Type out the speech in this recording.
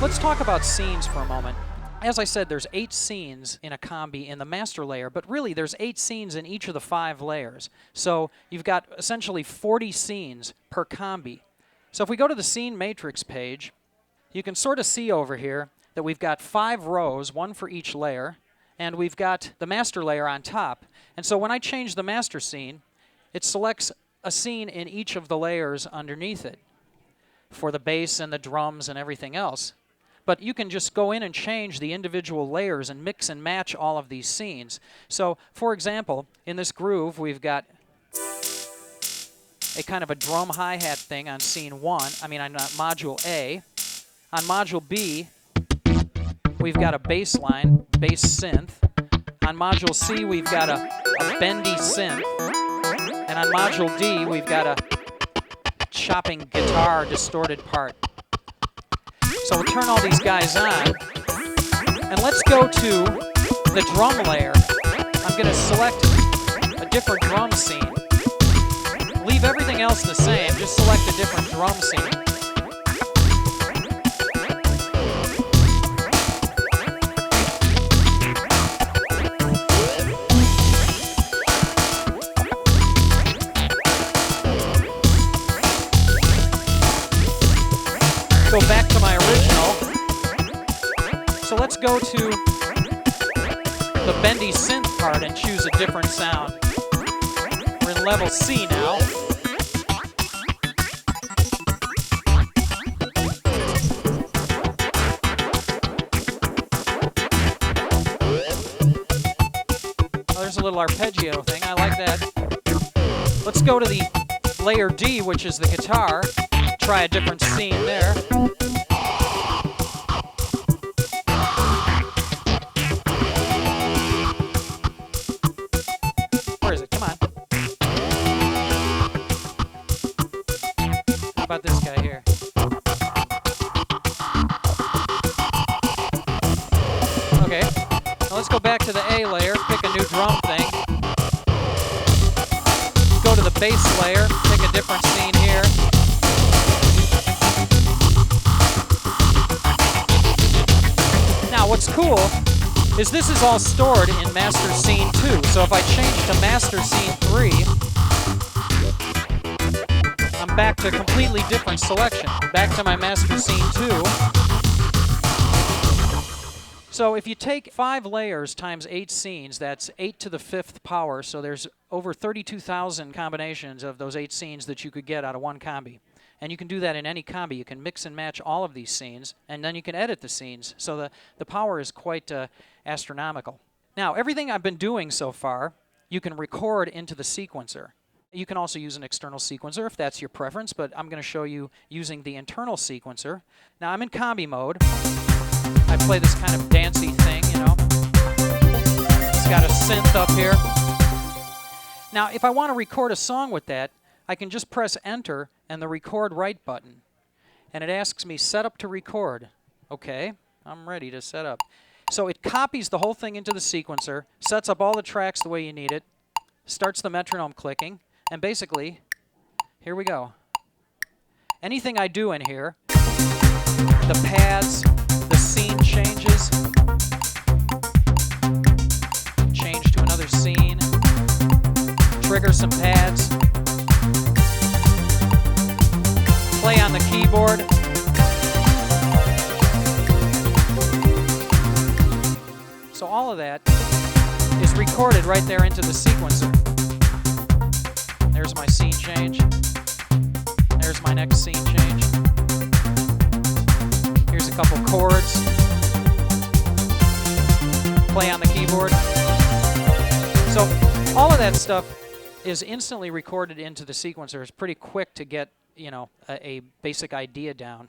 Let's talk about scenes for a moment. As I said, there's 8 scenes in a combi in the master layer, but really there's 8 scenes in each of the 5 layers. So you've got essentially 40 scenes per combi. So if we go to the scene matrix page, you can sort of see over here that we've got 5 rows, 1 for each layer, and we've got the master layer on top. And so when I change the master scene, it selects a scene in each of the layers underneath it for the bass and the drums and everything else. But you can just go in and change the individual layers and mix and match all of these scenes. So, for example, in this groove, we've got a kind of a drum hi-hat thing on scene 1, on module A. On module B, we've got a bass line, bass synth. On module C, we've got a bendy synth. And on module D, we've got a chopping guitar distorted part. So we'll turn all these guys on, and let's go to the drum layer. I'm going to select a different drum scene. Leave everything else the same, just select a different drum scene. Go back to my original. So let's go to the bendy synth part and choose a different sound. We're in level C now. Oh, there's a little arpeggio thing. I like that. Let's go to the layer D, which is the guitar. Try a different scene there. Where is it? Come on. How about this guy here? Okay. Now let's go back to the A layer, pick a new drum thing. Go to the bass layer, pick a different scene here. Now what's cool is this is all stored in master scene 2. So if I change to master scene 3, I'm back to a completely different selection. Back to my master scene 2. So if you take 5 layers times 8 scenes, that's 8 to the 5th power. So there's over 32,000 combinations of those 8 scenes that you could get out of one combi. And you can do that in any combi. You can mix and match all of these scenes, and then you can edit the scenes. So the power is quite astronomical. Now, everything I've been doing so far, you can record into the sequencer. You can also use an external sequencer if that's your preference, but I'm going to show you using the internal sequencer. Now, I'm in combi mode. I play this kind of dancey thing, you know. It's got a synth up here. Now, if I want to record a song with that, I can just press Enter and the Record Write button. And it asks me, set up to record. Okay, I'm ready to set up. So it copies the whole thing into the sequencer, sets up all the tracks the way you need it, starts the metronome clicking, and basically, here we go. Anything I do in here, the pads, the scene changes, change to another scene, trigger some pads, play on the keyboard. So all of that is recorded right there into the sequencer. There's my scene change. There's my next scene change. Here's a couple chords. Play on the keyboard. So all of that stuff is instantly recorded into the sequencer. It's pretty quick to get, you know, a basic idea down.